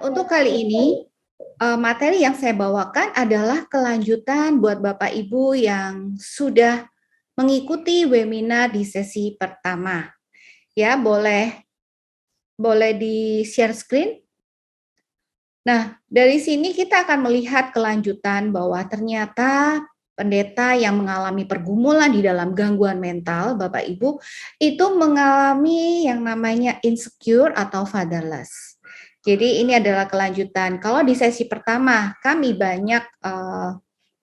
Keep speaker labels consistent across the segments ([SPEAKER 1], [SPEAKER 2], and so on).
[SPEAKER 1] Untuk kali ini, materi yang saya bawakan adalah kelanjutan buat Bapak Ibu yang sudah mengikuti webinar di sesi pertama. Ya, boleh di-share screen. Nah, dari sini kita akan melihat kelanjutan bahwa ternyata pendeta yang mengalami pergumulan di dalam gangguan mental, Bapak Ibu, itu mengalami yang namanya insecure atau fatherless. Jadi ini adalah kelanjutan. Kalau di sesi pertama kami banyak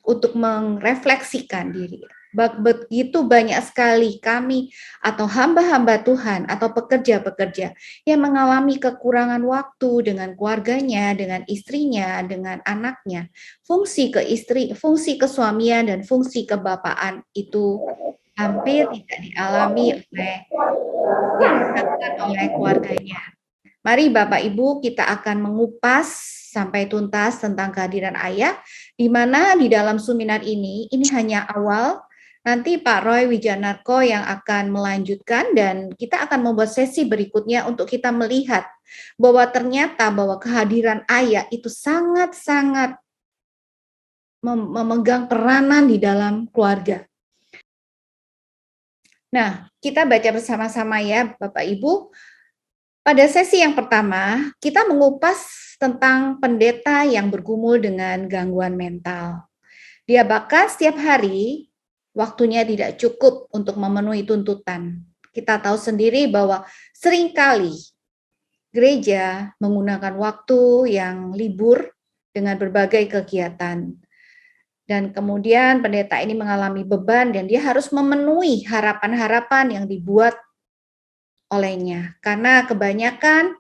[SPEAKER 1] untuk merefleksikan diri. Begitu banyak sekali kami atau hamba-hamba Tuhan atau pekerja-pekerja yang mengalami kekurangan waktu dengan keluarganya, dengan istrinya, dengan anaknya. Fungsi kesuamian dan fungsi kebapaan itu hampir tidak dialami oleh keluarganya. Mari Bapak Ibu kita akan mengupas sampai tuntas tentang kehadiran ayah, di mana di dalam seminar ini hanya awal, nanti Pak Roy Wijanarko yang akan melanjutkan dan kita akan membuat sesi berikutnya untuk kita melihat bahwa ternyata bahwa kehadiran ayah itu sangat-sangat memegang peranan di dalam keluarga. Nah, kita baca bersama-sama ya Bapak Ibu. Pada sesi yang pertama, kita mengupas tentang pendeta yang bergumul dengan gangguan mental. Dia bahkan setiap hari waktunya tidak cukup untuk memenuhi tuntutan. Kita tahu sendiri bahwa seringkali gereja menggunakan waktu yang libur dengan berbagai kegiatan. Dan kemudian pendeta ini mengalami beban dan dia harus memenuhi harapan-harapan yang dibuat olehnya. Karena kebanyakan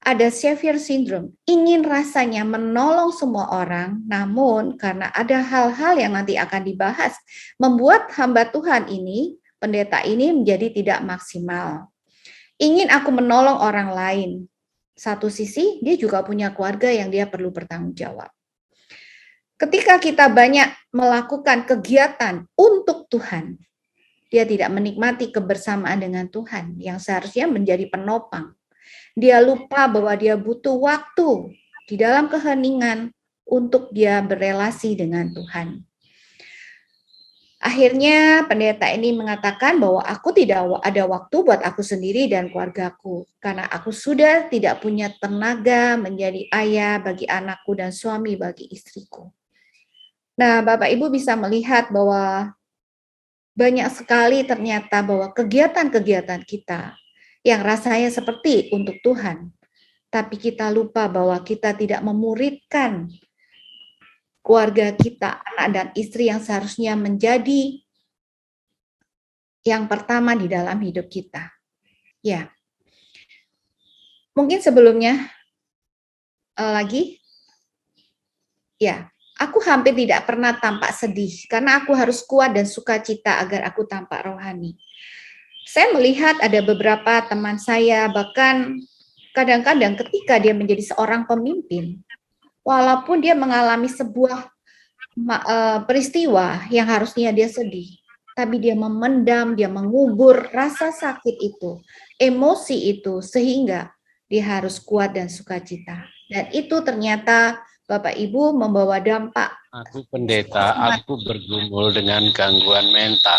[SPEAKER 1] ada savior syndrome, ingin rasanya menolong semua orang, namun karena ada hal-hal yang nanti akan dibahas, membuat hamba Tuhan ini, pendeta ini menjadi tidak maksimal. Ingin aku menolong orang lain. Satu sisi, dia juga punya keluarga yang dia perlu bertanggung jawab. Ketika kita banyak melakukan kegiatan untuk Tuhan, dia tidak menikmati kebersamaan dengan Tuhan yang seharusnya menjadi penopang. Dia lupa bahwa dia butuh waktu di dalam keheningan untuk dia berelasi dengan Tuhan. Akhirnya pendeta ini mengatakan bahwa aku tidak ada waktu buat aku sendiri dan keluargaku karena aku sudah tidak punya tenaga menjadi ayah bagi anakku dan suami bagi istriku. Nah, Bapak Ibu bisa melihat bahwa banyak sekali ternyata bahwa kegiatan-kegiatan kita yang rasanya seperti untuk Tuhan, tapi kita lupa bahwa kita tidak memuridkan keluarga kita, anak dan istri yang seharusnya menjadi yang pertama di dalam hidup kita. Ya, mungkin sebelumnya lagi, ya, aku hampir tidak pernah tampak sedih karena aku harus kuat dan sukacita agar aku tampak rohani. Saya melihat ada beberapa teman saya, bahkan kadang-kadang ketika dia menjadi seorang pemimpin, walaupun dia mengalami sebuah peristiwa yang harusnya dia sedih, tapi dia memendam, dia mengubur rasa sakit itu, emosi itu, sehingga dia harus kuat dan sukacita. Dan itu ternyata Bapak Ibu membawa dampak.
[SPEAKER 2] Aku pendeta, aku bergumul dengan gangguan mental.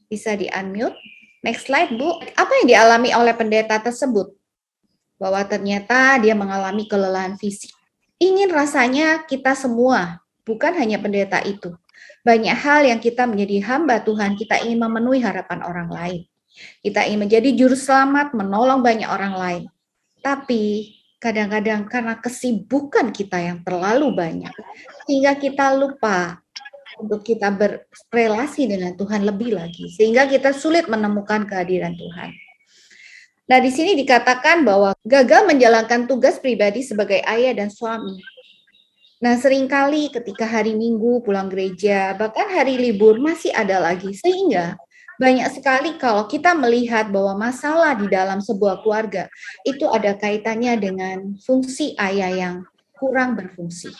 [SPEAKER 1] Bisa di-unmute. Next slide, Bu. Apa yang dialami oleh pendeta tersebut? Bahwa ternyata dia mengalami kelelahan fisik. Ingin rasanya kita semua, bukan hanya pendeta itu. Banyak hal yang kita menjadi hamba Tuhan, kita ingin memenuhi harapan orang lain. Kita ingin menjadi juru selamat, menolong banyak orang lain. Tapi kadang-kadang karena kesibukan kita yang terlalu banyak, sehingga kita lupa untuk kita berrelasi dengan Tuhan lebih lagi, sehingga kita sulit menemukan kehadiran Tuhan. Nah, di sini dikatakan bahwa gagal menjalankan tugas pribadi sebagai ayah dan suami. Nah, seringkali ketika hari Minggu pulang gereja, bahkan hari libur masih ada lagi, sehingga banyak sekali kalau kita melihat bahwa masalah di dalam sebuah keluarga itu ada kaitannya dengan fungsi ayah yang kurang berfungsi.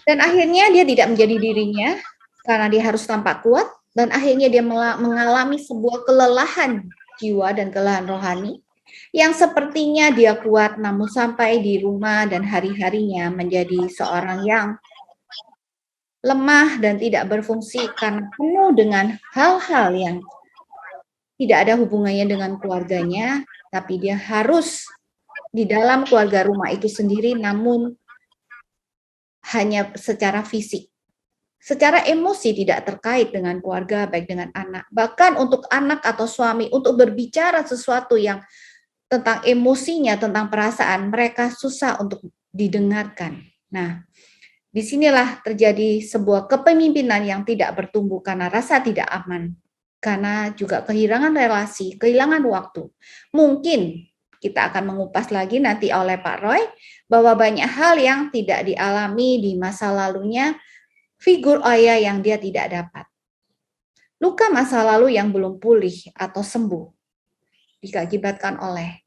[SPEAKER 1] Dan akhirnya dia tidak menjadi dirinya karena dia harus tampak kuat, dan akhirnya dia mengalami sebuah kelelahan jiwa dan kelelahan rohani. yang sepertinya dia kuat, namun sampai di rumah dan hari-harinya menjadi seorang yang lemah dan tidak berfungsi karena penuh dengan hal-hal yang tidak ada hubungannya dengan keluarganya, tapi dia harus di dalam keluarga rumah itu sendiri, namun hanya secara fisik. Secara emosi tidak terkait dengan keluarga, baik dengan anak. Bahkan untuk anak atau suami, untuk berbicara sesuatu yang tentang emosinya, tentang perasaan, mereka susah untuk didengarkan. Nah, disinilah terjadi sebuah kepemimpinan yang tidak bertumbuh karena rasa tidak aman. Karena juga kehilangan relasi, kehilangan waktu. Mungkin kita akan mengupas lagi nanti oleh Pak Roy, bahwa banyak hal yang tidak dialami di masa lalunya, figur ayah yang dia tidak dapat. Luka masa lalu yang belum pulih atau sembuh, diakibatkan oleh.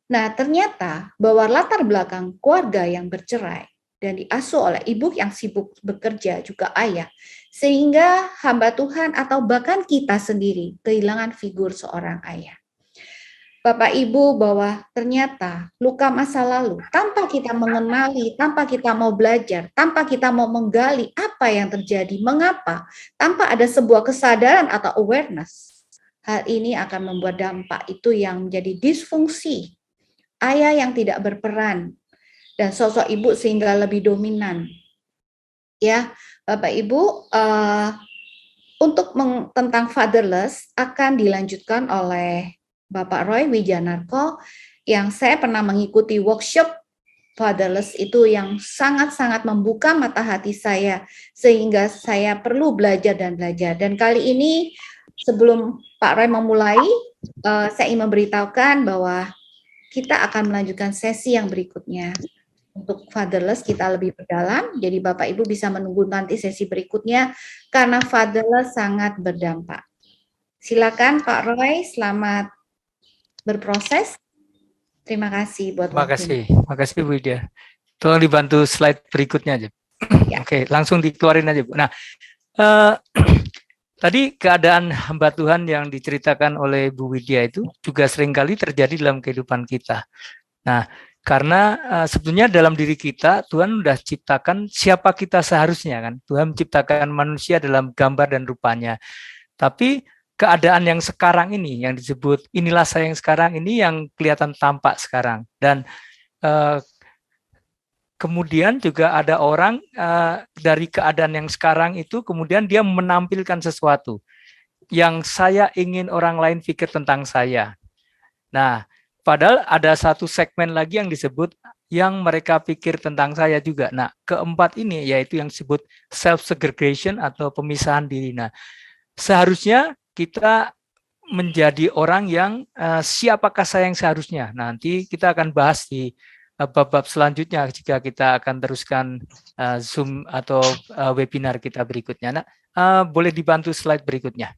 [SPEAKER 1] Nah, ternyata bahwa latar belakang keluarga yang bercerai dan diasuh oleh ibu yang sibuk bekerja, juga ayah, sehingga hamba Tuhan atau bahkan kita sendiri kehilangan figur seorang ayah. Bapak Ibu, bahwa ternyata luka masa lalu, tanpa kita mengenali, tanpa kita mau belajar, tanpa kita mau menggali apa yang terjadi, mengapa, tanpa ada sebuah kesadaran atau awareness, hal ini akan membuat dampak itu yang menjadi disfungsi, ayah yang tidak berperan, dan sosok ibu sehingga lebih dominan. Ya, Bapak Ibu, untuk tentang fatherless akan dilanjutkan oleh Bapak Roy Wijanarko, yang saya pernah mengikuti workshop fatherless itu, yang sangat-sangat membuka mata hati saya, sehingga saya perlu belajar dan belajar. Dan kali ini, sebelum Pak Roy memulai, saya ingin memberitahukan bahwa kita akan melanjutkan sesi yang berikutnya. Untuk fatherless kita lebih berdalam, jadi Bapak Ibu bisa menunggu nanti sesi berikutnya, karena fatherless sangat berdampak. Silakan Pak Roy, selamat berproses. Terima kasih buat waktunya.
[SPEAKER 3] Terima kasih Bu Widya. Tolong dibantu slide berikutnya aja.
[SPEAKER 1] Ya.
[SPEAKER 3] Oke, langsung dikeluarin aja Bu. Nah, tadi keadaan hamba Tuhan yang diceritakan oleh Bu Widya itu juga seringkali terjadi dalam kehidupan kita. Nah, karena sebetulnya dalam diri kita Tuhan sudah ciptakan siapa kita seharusnya kan. Tuhan menciptakan manusia dalam gambar dan rupanya. Tapi keadaan yang sekarang ini yang disebut inilah saya yang sekarang ini yang kelihatan tampak sekarang. Dan kemudian juga ada orang dari keadaan yang sekarang itu kemudian dia menampilkan sesuatu yang saya ingin orang lain pikir tentang saya. Nah, padahal ada satu segmen lagi yang disebut yang mereka pikir tentang saya juga. Nah, keempat ini yaitu yang disebut self-segregation atau pemisahan diri. Nah, seharusnya kita menjadi orang yang siapakah saya yang seharusnya. Nanti kita akan bahas di bab-bab selanjutnya jika kita akan teruskan Zoom atau webinar kita berikutnya. Nah, boleh dibantu slide berikutnya.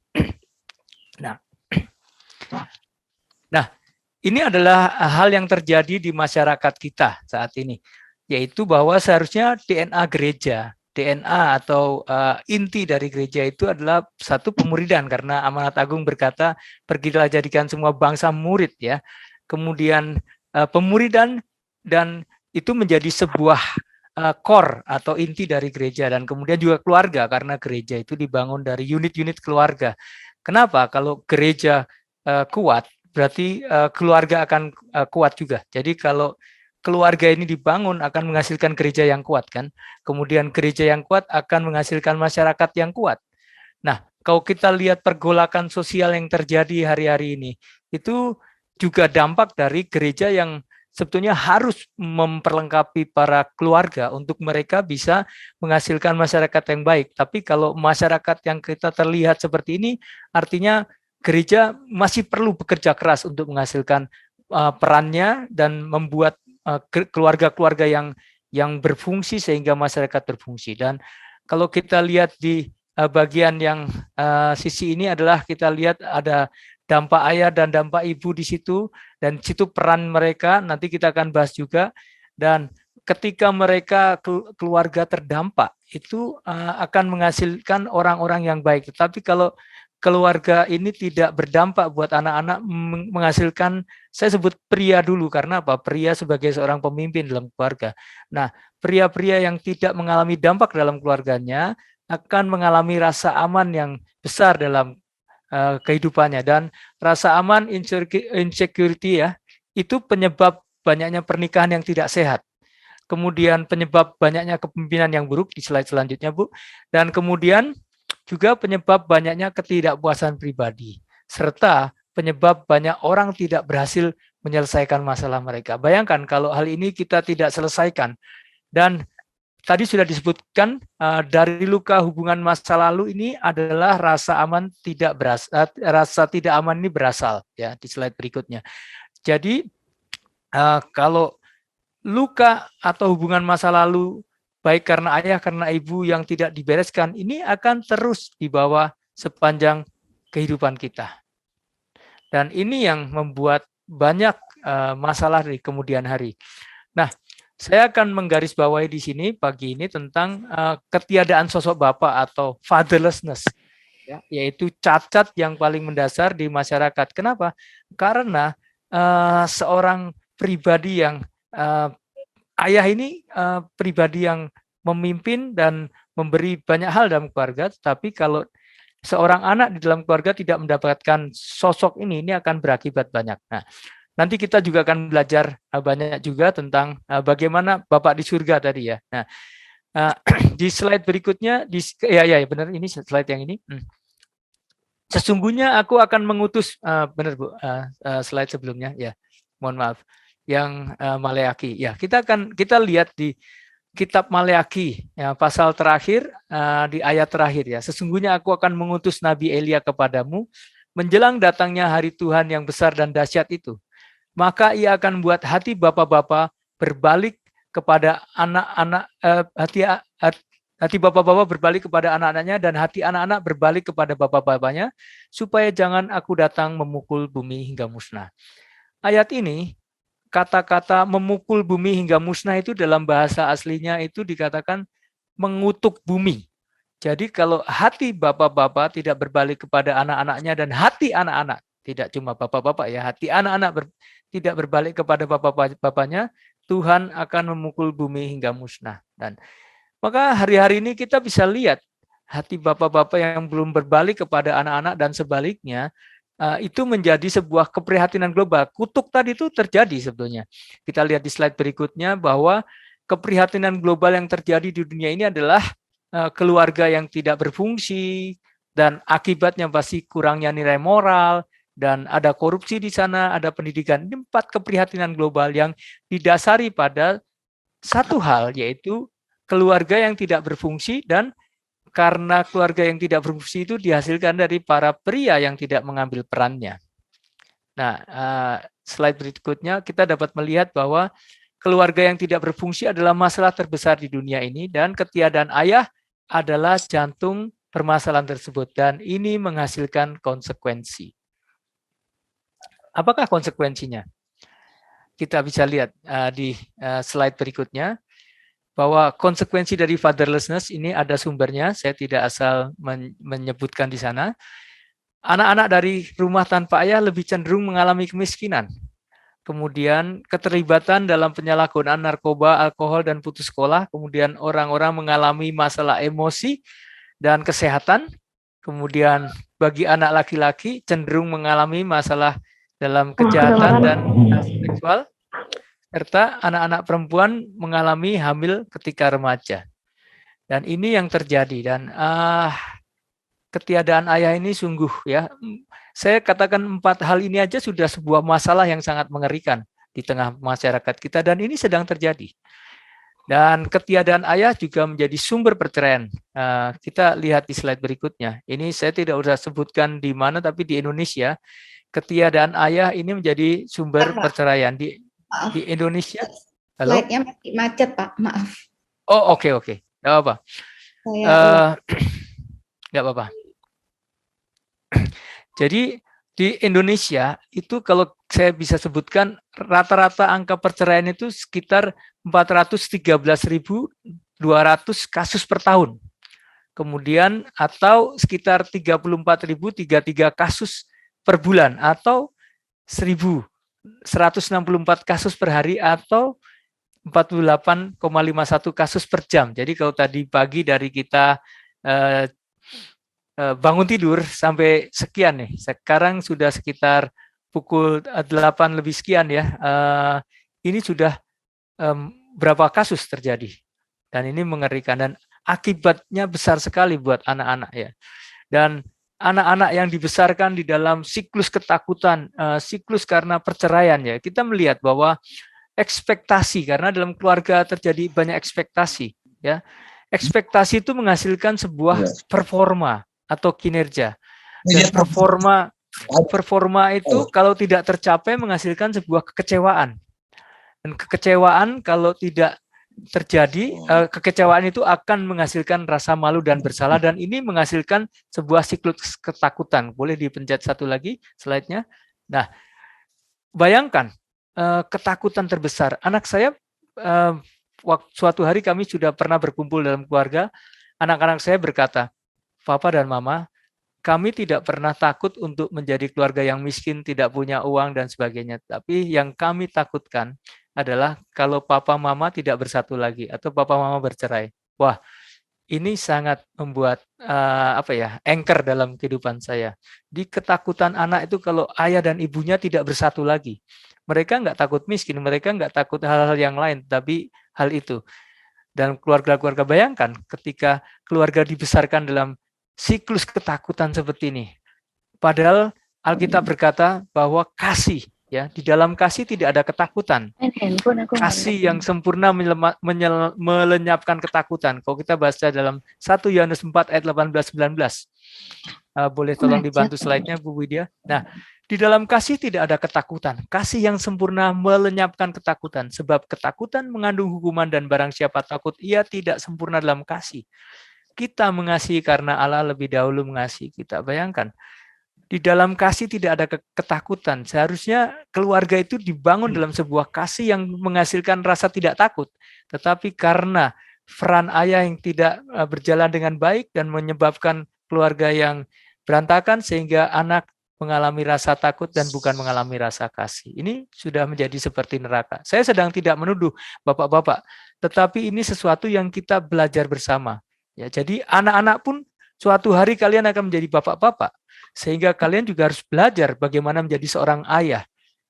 [SPEAKER 3] Nah, ini adalah hal yang terjadi di masyarakat kita saat ini, yaitu bahwa seharusnya DNA gereja, DNA atau inti dari gereja itu adalah satu pemuridan, karena Amanat Agung berkata, pergilah jadikan semua bangsa murid ya. Kemudian pemuridan, dan itu menjadi sebuah core atau inti dari gereja, dan kemudian juga keluarga, karena gereja itu dibangun dari unit-unit keluarga. Kenapa? Kalau gereja kuat, berarti keluarga akan kuat juga. Jadi kalau keluarga ini dibangun akan menghasilkan gereja yang kuat kan. Kemudian gereja yang kuat akan menghasilkan masyarakat yang kuat. Nah, kalau kita lihat pergolakan sosial yang terjadi hari-hari ini, itu juga dampak dari gereja yang sebetulnya harus memperlengkapi para keluarga untuk mereka bisa menghasilkan masyarakat yang baik. Tapi kalau masyarakat yang kita terlihat seperti ini, artinya gereja masih perlu bekerja keras untuk menghasilkan perannya dan membuat keluarga-keluarga yang berfungsi sehingga masyarakat berfungsi. Dan kalau kita lihat di bagian yang sisi ini adalah kita lihat ada dampak ayah dan dampak ibu di situ, dan situ peran mereka nanti kita akan bahas juga. Dan ketika mereka keluarga terdampak itu akan menghasilkan orang-orang yang baik. Tetapi kalau keluarga ini tidak berdampak buat anak-anak, menghasilkan, saya sebut pria dulu, karena apa? Pria sebagai seorang pemimpin dalam keluarga. Nah, pria-pria yang tidak mengalami dampak dalam keluarganya akan mengalami rasa aman yang besar dalam kehidupannya, dan rasa aman, insecurity ya, itu penyebab banyaknya pernikahan yang tidak sehat. Kemudian penyebab banyaknya kepemimpinan yang buruk di slide selanjutnya, Bu. Dan kemudian juga penyebab banyaknya ketidakpuasan pribadi, serta penyebab banyak orang tidak berhasil menyelesaikan masalah mereka. Bayangkan kalau hal ini kita tidak selesaikan. Dan tadi sudah disebutkan dari luka hubungan masa lalu ini adalah rasa aman tidak berasal, rasa tidak aman ini berasal ya di slide berikutnya. Jadi kalau luka atau hubungan masa lalu baik karena ayah, karena ibu yang tidak dibereskan, ini akan terus dibawa sepanjang kehidupan kita. Dan ini yang membuat banyak masalah di kemudian hari. Nah, saya akan menggarisbawahi di sini pagi ini tentang ketiadaan sosok bapak atau fatherlessness, ya, yaitu cacat yang paling mendasar di masyarakat. Kenapa? Karena seorang pribadi yang ayah ini pribadi yang memimpin dan memberi banyak hal dalam keluarga, tapi kalau seorang anak di dalam keluarga tidak mendapatkan sosok ini akan berakibat banyak. Nah, nanti kita juga akan belajar banyak juga tentang bagaimana Bapak di surga tadi ya. Nah, di slide berikutnya, ya benar, ini slide yang ini. Sesungguhnya aku akan mengutus, benar Bu, slide sebelumnya ya, mohon maaf, yang Maleaki. Ya, kita lihat di kitab Maleaki ya, pasal terakhir di ayat terakhir ya. Sesungguhnya aku akan mengutus Nabi Elia kepadamu menjelang datangnya hari Tuhan yang besar dan dahsyat itu. Maka ia akan buat hati bapak-bapak berbalik kepada anak-anak, hati bapak-bapak berbalik kepada anak-anaknya, dan hati anak-anak berbalik kepada bapak-bapaknya, supaya jangan aku datang memukul bumi hingga musnah. Ayat ini, kata-kata memukul bumi hingga musnah itu dalam bahasa aslinya itu dikatakan mengutuk bumi. Jadi kalau hati bapak-bapak tidak berbalik kepada anak-anaknya, dan hati anak-anak, tidak cuma bapak-bapak ya, hati anak-anak tidak berbalik kepada bapak-bapaknya, Tuhan akan memukul bumi hingga musnah. Dan maka hari-hari ini kita bisa lihat hati bapak-bapak yang belum berbalik kepada anak-anak dan sebaliknya, itu menjadi sebuah keprihatinan global. Kutuk tadi itu terjadi sebetulnya. Kita lihat di slide berikutnya bahwa keprihatinan global yang terjadi di dunia ini adalah keluarga yang tidak berfungsi, dan akibatnya pasti kurangnya nilai moral, dan ada korupsi di sana, ada pendidikan. Ini 4 keprihatinan global yang didasari pada satu hal, yaitu keluarga yang tidak berfungsi, dan karena keluarga yang tidak berfungsi itu dihasilkan dari para pria yang tidak mengambil perannya. Nah, slide berikutnya kita dapat melihat bahwa keluarga yang tidak berfungsi adalah masalah terbesar di dunia ini, dan ketiadaan ayah adalah jantung permasalahan tersebut, dan ini menghasilkan konsekuensi. Apakah konsekuensinya? Kita bisa lihat di slide berikutnya, bahwa konsekuensi dari fatherlessness ini ada sumbernya, saya tidak asal menyebutkan di sana. Anak-anak dari rumah tanpa ayah lebih cenderung mengalami kemiskinan. Kemudian keterlibatan dalam penyalahgunaan narkoba, alkohol, dan putus sekolah. Kemudian orang-orang mengalami masalah emosi dan kesehatan. Kemudian bagi anak laki-laki cenderung mengalami masalah dalam kejahatan dan seksual. Serta anak-anak perempuan mengalami hamil ketika remaja. Dan ini yang terjadi, dan ketiadaan ayah ini sungguh ya, saya katakan 4 hal ini aja sudah sebuah masalah yang sangat mengerikan di tengah masyarakat kita, dan ini sedang terjadi. Dan ketiadaan ayah juga menjadi sumber perceraian. Kita lihat di slide berikutnya. Ini saya tidak usah sebutkan di mana, tapi di Indonesia ketiadaan ayah ini menjadi sumber perceraian di Indonesia. Halo?
[SPEAKER 1] Slide-nya masih macet, Pak. Maaf.
[SPEAKER 3] Oh, oke. Nggak apa-apa. Nggak apa-apa. Jadi di Indonesia itu kalau saya bisa sebutkan rata-rata angka perceraian itu sekitar 413.200 kasus per tahun. kemudian atau sekitar 34.033 kasus per bulan, atau 1.164 kasus per hari, atau 48,51 kasus per jam. Jadi kalau tadi pagi dari kita bangun tidur sampai sekian nih, sekarang sudah sekitar pukul 8 lebih sekian ya, ini sudah berapa kasus terjadi. Dan ini mengerikan, dan akibatnya besar sekali buat anak-anak ya. Dan anak-anak yang dibesarkan di dalam siklus ketakutan, siklus karena perceraian ya, kita melihat bahwa ekspektasi, karena dalam keluarga terjadi banyak ekspektasi ya. Ekspektasi itu menghasilkan sebuah performa atau kinerja. Dan performa itu kalau tidak tercapai menghasilkan sebuah kekecewaan. Dan kekecewaan kalau tidak terjadi, kekecewaan itu akan menghasilkan rasa malu dan bersalah, dan ini menghasilkan sebuah siklus ketakutan. Boleh dipencet satu lagi slide-nya. Nah, bayangkan ketakutan terbesar. Anak saya, suatu hari kami sudah pernah berkumpul dalam keluarga, anak-anak saya berkata, "Papa dan Mama, kami tidak pernah takut untuk menjadi keluarga yang miskin, tidak punya uang, dan sebagainya. Tapi yang kami takutkan adalah kalau papa mama tidak bersatu lagi atau papa mama bercerai." Wah, ini sangat membuat anchor dalam kehidupan saya. Di ketakutan anak itu kalau ayah dan ibunya tidak bersatu lagi. Mereka nggak takut miskin, mereka nggak takut hal-hal yang lain, tapi hal itu. Dan keluarga-keluarga, bayangkan ketika keluarga dibesarkan dalam siklus ketakutan seperti ini. Padahal Alkitab berkata bahwa kasih, ya, di dalam kasih tidak ada ketakutan. Kasih yang sempurna melenyapkan ketakutan. Kalau kita baca dalam 1 Yohanes 4 ayat 18-19. Boleh tolong dibantu slide-nya Bu Widya. Nah, di dalam kasih tidak ada ketakutan. Kasih yang sempurna melenyapkan ketakutan. Sebab ketakutan mengandung hukuman, dan barang siapa takut, ia tidak sempurna dalam kasih. Kita mengasihi karena Allah lebih dahulu mengasihi kita. Bayangkan, di dalam kasih tidak ada ketakutan. Seharusnya keluarga itu dibangun dalam sebuah kasih yang menghasilkan rasa tidak takut. Tetapi karena peran ayah yang tidak berjalan dengan baik dan menyebabkan keluarga yang berantakan, sehingga anak mengalami rasa takut dan bukan mengalami rasa kasih. Ini sudah menjadi seperti neraka. Saya sedang tidak menuduh bapak-bapak, tetapi ini sesuatu yang kita belajar bersama. Ya, jadi anak-anak pun suatu hari kalian akan menjadi bapak-bapak, sehingga kalian juga harus belajar bagaimana menjadi seorang ayah,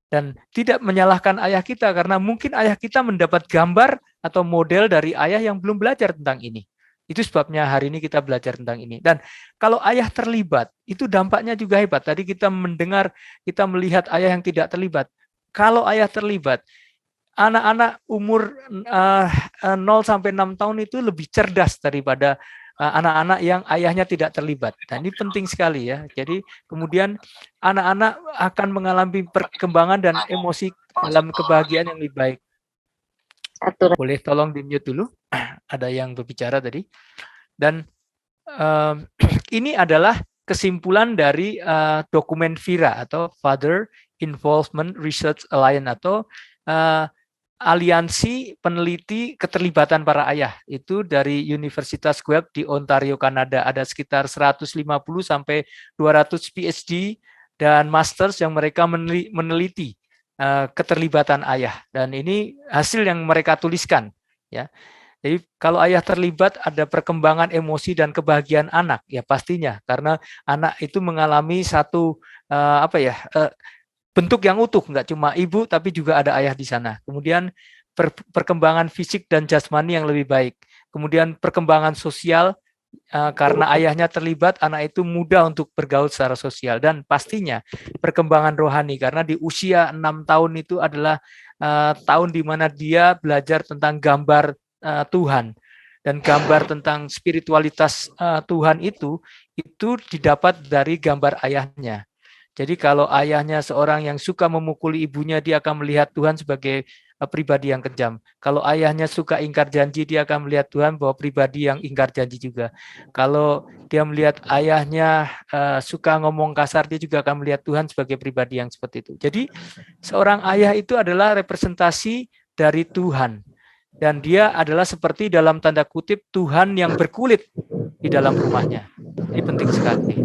[SPEAKER 3] dan tidak menyalahkan ayah kita karena mungkin ayah kita mendapat gambar atau model dari ayah yang belum belajar tentang ini. Itu sebabnya hari ini kita belajar tentang ini. Dan kalau ayah terlibat, itu dampaknya juga hebat. Tadi kita mendengar, kita melihat ayah yang tidak terlibat. Kalau ayah terlibat, anak-anak umur 0-6 tahun itu lebih cerdas daripada anak-anak yang ayahnya tidak terlibat. Nah, ini penting sekali ya. Jadi kemudian anak-anak akan mengalami perkembangan dan emosi dalam kebahagiaan yang lebih baik. Boleh tolong di-mute dulu? Ada yang berbicara tadi. Dan ini adalah kesimpulan dari dokumen FIRA atau Father Involvement Research Alliance, atau aliansi peneliti keterlibatan para ayah. Itu dari Universitas Guelph di Ontario, Kanada. Ada sekitar 150 sampai 200 PhD dan masters yang mereka meneliti keterlibatan ayah. Dan ini hasil yang mereka tuliskan, ya. Jadi kalau ayah terlibat, ada perkembangan emosi dan kebahagiaan anak, ya pastinya, karena anak itu mengalami satu bentuk yang utuh, nggak cuma ibu tapi juga ada ayah di sana. Kemudian perkembangan fisik dan jasmani yang lebih baik. Kemudian perkembangan sosial, karena ayahnya terlibat, anak itu mudah untuk bergaul secara sosial. Dan pastinya perkembangan rohani, karena di usia 6 tahun itu adalah tahun di mana dia belajar tentang gambar Tuhan. Dan gambar tentang spiritualitas Tuhan itu didapat dari gambar ayahnya. Jadi kalau ayahnya seorang yang suka memukuli ibunya, dia akan melihat Tuhan sebagai pribadi yang kejam. Kalau ayahnya suka ingkar janji, dia akan melihat Tuhan bahwa pribadi yang ingkar janji juga. Kalau dia melihat ayahnya suka ngomong kasar, dia juga akan melihat Tuhan sebagai pribadi yang seperti itu. Jadi seorang ayah itu adalah representasi dari Tuhan. Dan dia adalah seperti dalam tanda kutip Tuhan yang berkulit di dalam rumahnya. Ini penting sekali.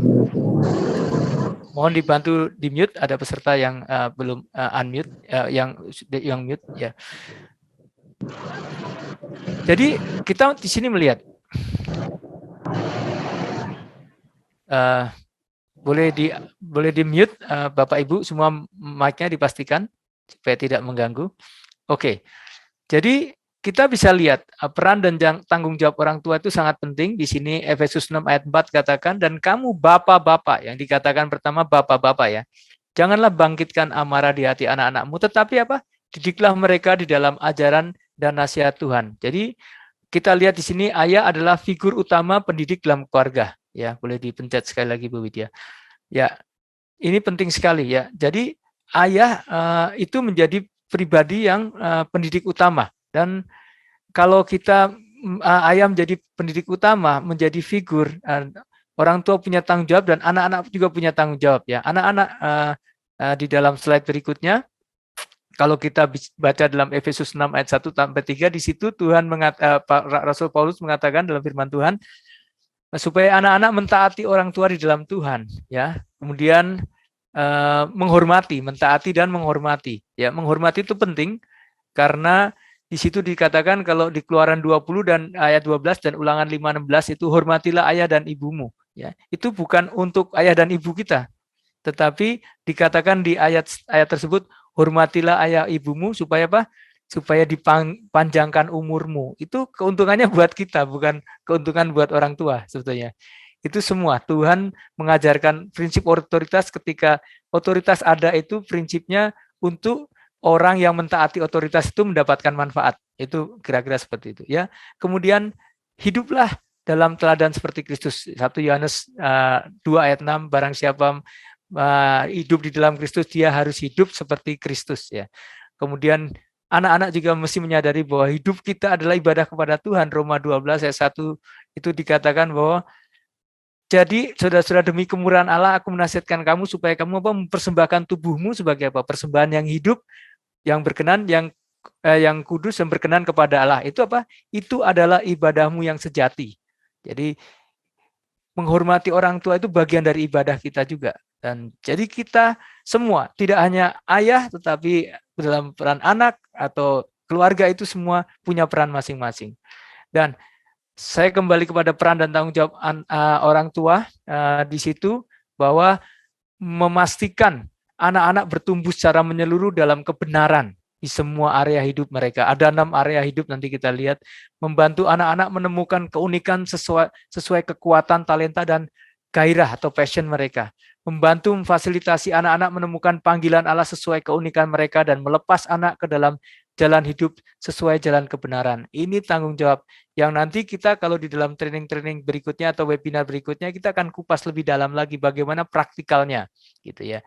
[SPEAKER 3] Mohon dibantu di mute, ada peserta yang belum unmute, yang mute ya. Jadi kita di sini melihat boleh di mute Bapak Ibu, semua mic-nya dipastikan supaya tidak mengganggu. Oke. Jadi kita bisa lihat peran dan tanggung jawab orang tua itu sangat penting. Di sini Efesus 6 ayat 4 katakan, dan kamu bapak-bapak, yang dikatakan pertama bapak-bapak ya. Janganlah bangkitkan amarah di hati anak-anakmu, tetapi apa? Didiklah mereka di dalam ajaran dan nasihat Tuhan. Jadi kita lihat di sini ayah adalah figur utama pendidik dalam keluarga. Ya, boleh dipencet sekali lagi Bu Widya. Ya, ini penting sekali ya. Jadi ayah itu menjadi pribadi yang pendidik utama. Dan kalau kita ayah menjadi pendidik utama, menjadi figur, orang tua punya tanggung jawab dan anak-anak juga punya tanggung jawab ya. Anak-anak di dalam slide berikutnya, kalau kita baca dalam Efesus 6 ayat 1 sampai 3, di situ Tuhan Rasul Paulus mengatakan dalam firman Tuhan supaya anak-anak mentaati orang tua di dalam Tuhan ya. Kemudian menghormati, mentaati dan menghormati. Ya, menghormati itu penting karena di situ dikatakan kalau di Keluaran 20 dan ayat 12 dan Ulangan 5:16 itu hormatilah ayah dan ibumu. Ya, itu bukan untuk ayah dan ibu kita, tetapi dikatakan di ayat tersebut hormatilah ayah ibumu supaya apa? Supaya dipanjangkan umurmu. Itu keuntungannya buat kita, bukan keuntungan buat orang tua sebetulnya. Itu semua Tuhan mengajarkan prinsip otoritas ketika otoritas ada itu prinsipnya untuk orang yang mentaati otoritas itu mendapatkan manfaat. Itu kira-kira seperti itu ya. Kemudian hiduplah dalam teladan seperti Kristus. 1 Yohanes 2 ayat 6, barang siapa hidup di dalam Kristus, dia harus hidup seperti Kristus ya. Kemudian anak-anak juga mesti menyadari bahwa hidup kita adalah ibadah kepada Tuhan. Roma 12 ayat 1 itu dikatakan bahwa jadi saudara-saudara, demi kemurahan Allah aku menasihatkan kamu supaya kamu mempersembahkan tubuhmu sebagai apa? Persembahan yang hidup, yang berkenan, yang kudus dan berkenan kepada Allah. Itu apa? Itu adalah ibadahmu yang sejati. Jadi menghormati orang tua itu bagian dari ibadah kita juga. Dan jadi kita semua, tidak hanya ayah tetapi dalam peran anak atau keluarga itu semua punya peran masing-masing. Dan saya kembali kepada peran dan tanggung jawab orang tua di situ bahwa memastikan anak-anak bertumbuh secara menyeluruh dalam kebenaran di semua area hidup mereka. Ada 6 area hidup nanti kita lihat, membantu anak-anak menemukan keunikan sesuai kekuatan, talenta dan gairah atau passion mereka. Membantu memfasilitasi anak-anak menemukan panggilan Allah sesuai keunikan mereka dan melepas anak ke dalam jalan hidup sesuai jalan kebenaran. Ini tanggung jawab yang nanti kita kalau di dalam training-training berikutnya atau webinar berikutnya kita akan kupas lebih dalam lagi bagaimana praktikalnya gitu ya.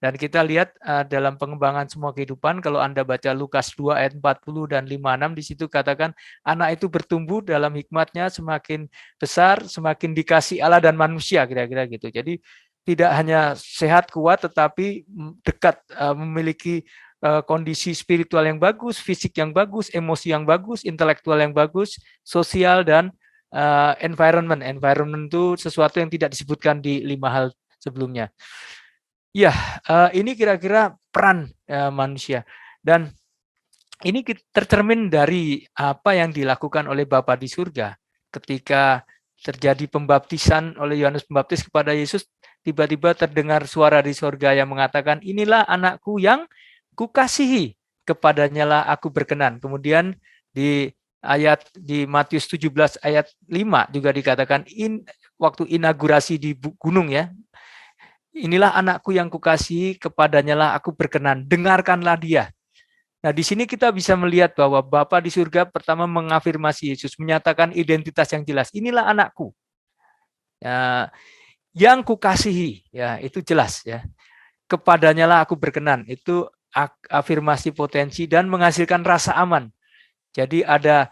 [SPEAKER 3] Dan kita lihat dalam pengembangan semua kehidupan, kalau Anda baca Lukas 2 ayat 40 dan 56, di situ katakan anak itu bertumbuh dalam hikmatnya, semakin besar, semakin dikasih Allah dan manusia, kira-kira gitu. Jadi tidak hanya sehat, kuat, tetapi dekat, memiliki kondisi spiritual yang bagus, fisik yang bagus, emosi yang bagus, intelektual yang bagus, sosial, dan environment. Environment itu sesuatu yang tidak disebutkan di 5 hal sebelumnya. Ya, ini kira-kira peran manusia. Dan ini tercermin dari apa yang dilakukan oleh Bapa di surga. Ketika terjadi pembaptisan oleh Yohanes Pembaptis kepada Yesus, tiba-tiba terdengar suara di surga yang mengatakan, inilah anakku yang kukasihi, kepadanya lah aku berkenan. Kemudian di Matius 17 ayat 5 juga dikatakan waktu inaugurasi di gunung ya. Inilah anakku yang kukasihi, kepadanya lah aku berkenan. Dengarkanlah dia. Nah, di sini kita bisa melihat bahwa Bapa di surga pertama mengafirmasi Yesus, menyatakan identitas yang jelas. Inilah anakku. Ya, yang kukasihi, ya itu jelas ya. Kepadanya lah aku berkenan. Itu afirmasi potensi dan menghasilkan rasa aman. Jadi ada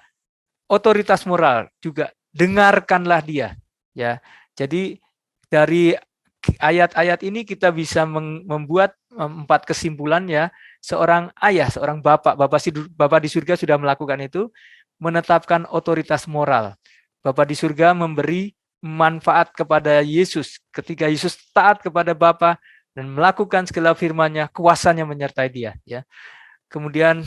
[SPEAKER 3] otoritas moral juga, dengarkanlah dia ya. Jadi dari ayat-ayat ini kita bisa membuat 4 kesimpulan ya. seorang ayah, seorang bapak di surga sudah melakukan itu, menetapkan otoritas moral. Bapa di surga memberi manfaat kepada Yesus ketika Yesus taat kepada Bapa dan melakukan segala firman-Nya, kuasanya menyertai dia. Ya. Kemudian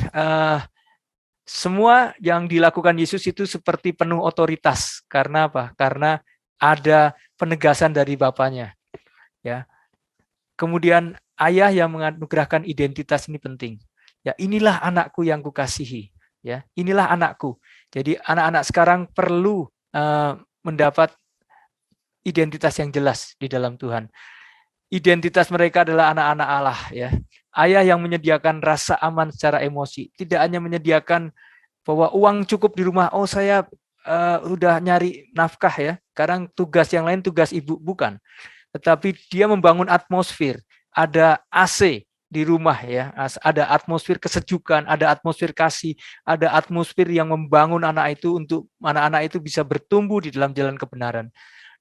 [SPEAKER 3] semua yang dilakukan Yesus itu seperti penuh otoritas. Karena apa? Karena ada penegasan dari Bapaknya. Ya. Kemudian ayah yang menganugerahkan identitas ini penting. Ya, inilah anakku yang kukasihi. Ya, inilah anakku. Jadi anak-anak sekarang perlu mendapat identitas yang jelas di dalam Tuhan. Identitas mereka adalah anak-anak Allah. Ya, ayah yang menyediakan rasa aman secara emosi, tidak hanya menyediakan bahwa uang cukup di rumah. Oh, saya udah nyari nafkah ya. Sekarang tugas yang lain tugas ibu, bukan. Tetapi dia membangun atmosfer, ada AC di rumah ya, ada atmosfer kesejukan, ada atmosfer kasih, ada atmosfer yang membangun anak itu untuk anak-anak itu bisa bertumbuh di dalam jalan kebenaran.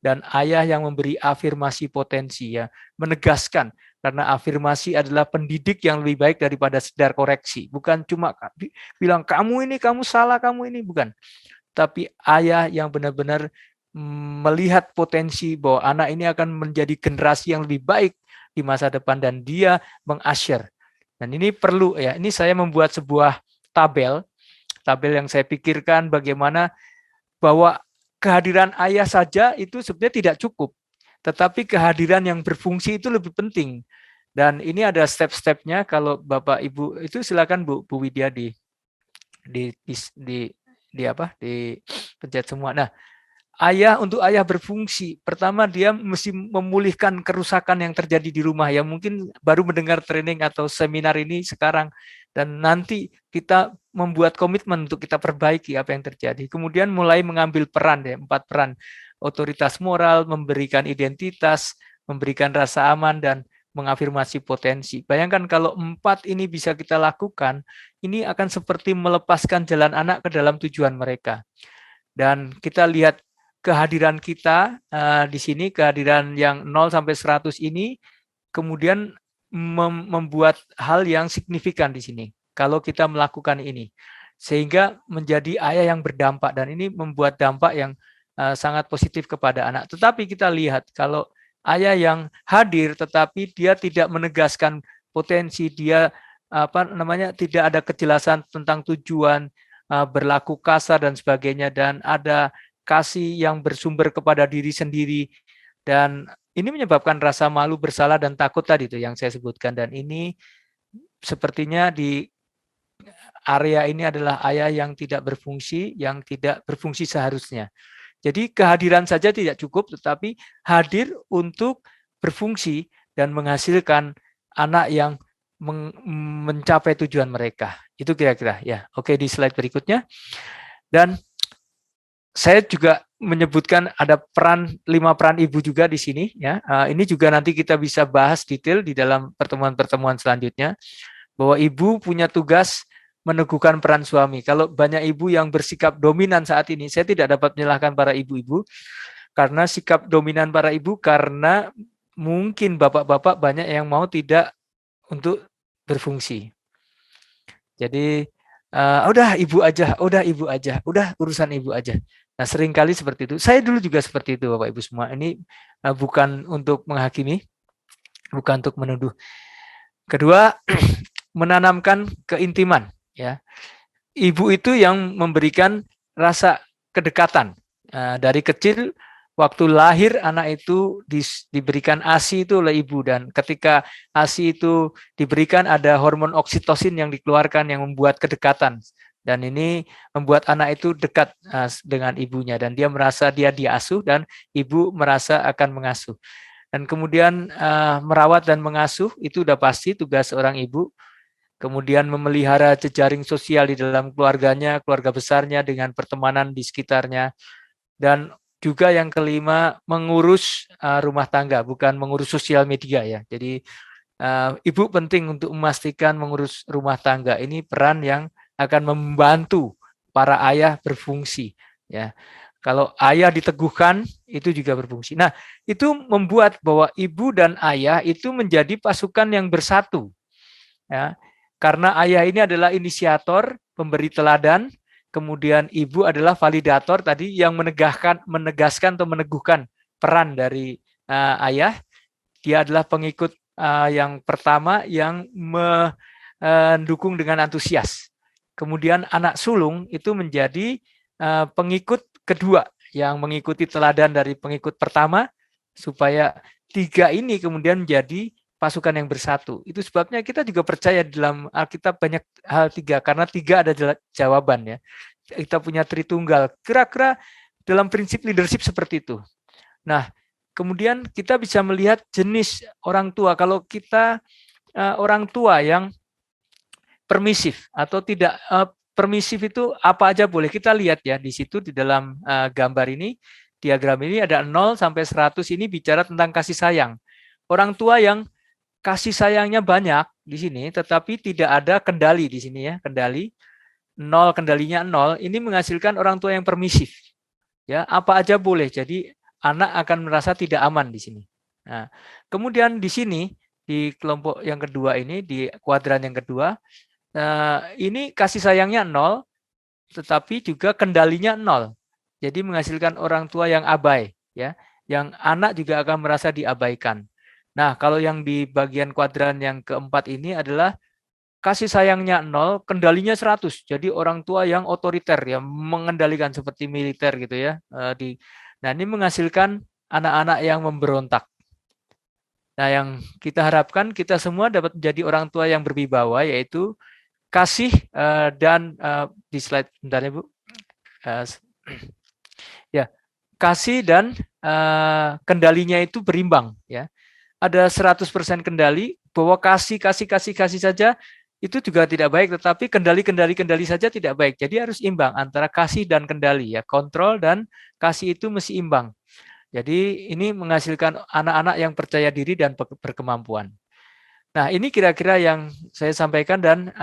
[SPEAKER 3] Dan ayah yang memberi afirmasi potensi ya, menegaskan, karena afirmasi adalah pendidik yang lebih baik daripada sekedar koreksi, bukan cuma bilang kamu ini, kamu salah, kamu ini, bukan. Tapi ayah yang benar-benar melihat potensi bahwa anak ini akan menjadi generasi yang lebih baik di masa depan dan dia mengasyir. Dan ini perlu ya, ini saya membuat sebuah tabel yang saya pikirkan bagaimana bahwa kehadiran ayah saja itu sebenarnya tidak cukup, tetapi kehadiran yang berfungsi itu lebih penting. Dan ini ada step-stepnya. Kalau Bapak Ibu itu silakan Bu Widya di pencet semua. Nah, untuk ayah berfungsi, pertama dia mesti memulihkan kerusakan yang terjadi di rumah. Ya mungkin baru mendengar training atau seminar ini sekarang, dan nanti kita membuat komitmen untuk kita perbaiki apa yang terjadi. Kemudian mulai mengambil peran ya, 4 peran. Otoritas moral, memberikan identitas, memberikan rasa aman, dan mengafirmasi potensi. Bayangkan kalau 4 ini bisa kita lakukan, ini akan seperti melepaskan jalan anak ke dalam tujuan mereka. Dan kita lihat kehadiran kita di sini, kehadiran yang 0 sampai 100 ini kemudian membuat hal yang signifikan di sini kalau kita melakukan ini, sehingga menjadi ayah yang berdampak, dan ini membuat dampak yang sangat positif kepada anak. Tetapi kita lihat kalau ayah yang hadir tetapi dia tidak menegaskan potensi, dia tidak ada kejelasan tentang tujuan, berlaku kasar dan sebagainya, dan ada kasih yang bersumber kepada diri sendiri, dan ini menyebabkan rasa malu, bersalah, dan takut tadi itu yang saya sebutkan. Dan ini sepertinya di area ini adalah ayah yang tidak berfungsi, yang tidak berfungsi seharusnya. Jadi kehadiran saja tidak cukup, tetapi hadir untuk berfungsi dan menghasilkan anak yang mencapai tujuan mereka. Itu kira-kira ya. Oke, di slide berikutnya. Dan saya juga menyebutkan ada 5 peran ibu juga di sini ya. Ini juga nanti kita bisa bahas detail di dalam pertemuan-pertemuan selanjutnya, bahwa ibu punya tugas meneguhkan peran suami. Kalau banyak ibu yang bersikap dominan saat ini, saya tidak dapat menyalahkan para ibu-ibu karena sikap dominan para ibu, karena mungkin bapak-bapak banyak yang mau tidak untuk berfungsi. Jadi udah ibu aja, udah urusan ibu aja. Nah, seringkali seperti itu. Saya dulu juga seperti itu, Bapak Ibu semua. Ini bukan untuk menghakimi, bukan untuk menuduh. Kedua, menanamkan keintiman. Ya, ibu itu yang memberikan rasa kedekatan. Dari kecil, waktu lahir anak itu diberikan ASI itu oleh ibu, dan ketika ASI itu diberikan ada hormon oksitosin yang dikeluarkan yang membuat kedekatan. Dan ini membuat anak itu dekat dengan ibunya, dan dia merasa dia diasuh dan ibu merasa akan mengasuh. Dan kemudian merawat dan mengasuh itu udah pasti tugas seorang ibu. Kemudian memelihara jejaring sosial di dalam keluarganya, keluarga besarnya, dengan pertemanan di sekitarnya. Dan juga yang kelima, mengurus rumah tangga, bukan mengurus sosial media ya. Jadi ibu penting untuk memastikan mengurus rumah tangga. Ini peran yang akan membantu para ayah berfungsi ya. Kalau ayah diteguhkan, itu juga berfungsi. Nah, itu membuat bahwa ibu dan ayah itu menjadi pasukan yang bersatu. Ya. Karena ayah ini adalah inisiator, pemberi teladan, kemudian ibu adalah validator tadi yang menegaskan atau meneguhkan peran dari ayah. Dia adalah pengikut yang pertama yang mendukung dengan antusias. Kemudian anak sulung itu menjadi pengikut kedua yang mengikuti teladan dari pengikut pertama, supaya tiga ini kemudian menjadi pasukan yang bersatu. Itu sebabnya kita juga percaya dalam Alkitab banyak hal tiga, karena tiga ada jawaban ya. Kita punya Tritunggal. Kira-kira dalam prinsip leadership seperti itu. Nah, kemudian kita bisa melihat jenis orang tua. Kalau kita orang tua yang permisif atau tidak permisif itu apa aja boleh. Kita lihat ya di situ di dalam gambar ini, diagram ini ada 0 sampai 100 ini bicara tentang kasih sayang. Orang tua yang kasih sayangnya banyak di sini, tetapi tidak ada kendali di sini ya, kendali. Kendalinya 0, ini menghasilkan orang tua yang permisif. Ya, apa aja boleh. Jadi anak akan merasa tidak aman di sini. Nah, kemudian di sini di kelompok yang kedua ini, di kuadran yang kedua, ini kasih sayangnya 0, tetapi juga kendalinya 0. Jadi menghasilkan orang tua yang abai, ya, yang anak juga akan merasa diabaikan. Nah, kalau yang di bagian kuadran yang keempat ini adalah kasih sayangnya 0, kendalinya 100. Jadi orang tua yang otoriter, yang mengendalikan seperti militer gitu ya. Nah, ini menghasilkan anak-anak yang memberontak. Nah, yang kita harapkan kita semua dapat menjadi orang tua yang berwibawa, yaitu kasih dan di slide bentar ya Bu. Ya, kasih dan kendalinya itu berimbang ya. Ada 100% kendali, bahwa kasih saja itu juga tidak baik, tetapi kendali saja tidak baik. Jadi harus imbang antara kasih dan kendali ya. Kontrol dan kasih itu mesti imbang. Jadi ini menghasilkan anak-anak yang percaya diri dan berkemampuan. Nah, ini kira-kira yang saya sampaikan, dan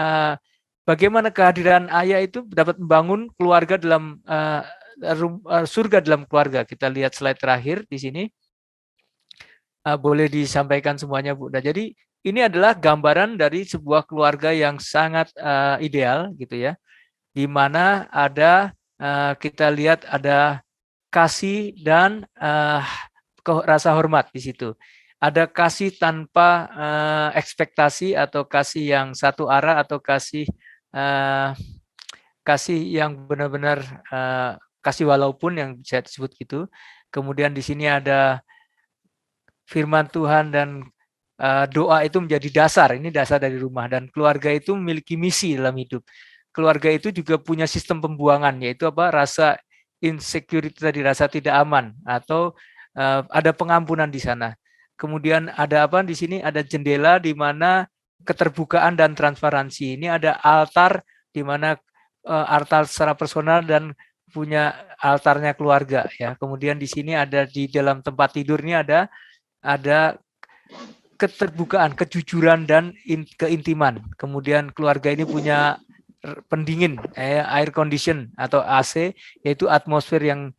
[SPEAKER 3] bagaimana kehadiran ayah itu dapat membangun keluarga dalam surga dalam keluarga. Kita lihat slide terakhir di sini. Boleh disampaikan semuanya Bu. Nah, jadi ini adalah gambaran dari sebuah keluarga yang sangat ideal gitu ya, di mana ada kita lihat ada kasih dan rasa hormat di situ. Ada kasih tanpa ekspektasi, atau kasih yang satu arah, atau kasih yang benar-benar kasih walaupun yang saya sebut gitu. Kemudian di sini ada firman Tuhan dan doa itu menjadi dasar. Ini dasar dari rumah, dan keluarga itu memiliki misi dalam hidup. Keluarga itu juga punya sistem pembuangan, yaitu apa? Rasa insecurity tadi, rasa tidak aman, atau ada pengampunan di sana. Kemudian ada apa di sini? Ada jendela di mana keterbukaan dan transparansi. Ini ada altar di mana altar secara personal dan punya altarnya keluarga ya. Kemudian di sini ada di dalam tempat tidur ini ada keterbukaan, kejujuran dan keintiman. Kemudian keluarga ini punya pendingin, air condition atau AC, yaitu atmosfer yang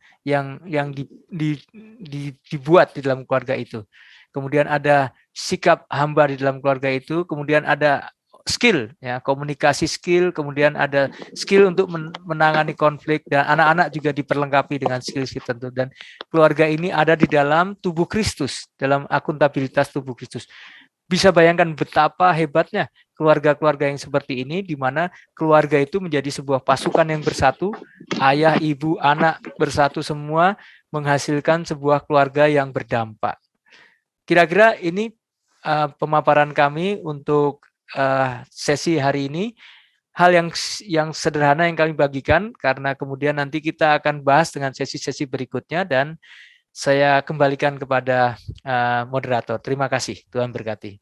[SPEAKER 3] dibuat di dalam keluarga itu. Kemudian ada sikap hamba di dalam keluarga itu. Kemudian ada skill, ya, komunikasi skill. Kemudian ada skill untuk menangani konflik, dan anak-anak juga diperlengkapi dengan skill-skill tertentu. Dan keluarga ini ada di dalam tubuh Kristus, dalam akuntabilitas tubuh Kristus. Bisa bayangkan betapa hebatnya keluarga-keluarga yang seperti ini, di mana keluarga itu menjadi sebuah pasukan yang bersatu, ayah, ibu, anak bersatu semua, menghasilkan sebuah keluarga yang berdampak. Kira-kira ini pemaparan kami untuk sesi hari ini. Hal yang sederhana yang kami bagikan, karena kemudian nanti kita akan bahas dengan sesi-sesi berikutnya, dan saya kembalikan kepada moderator. Terima kasih, Tuhan berkati.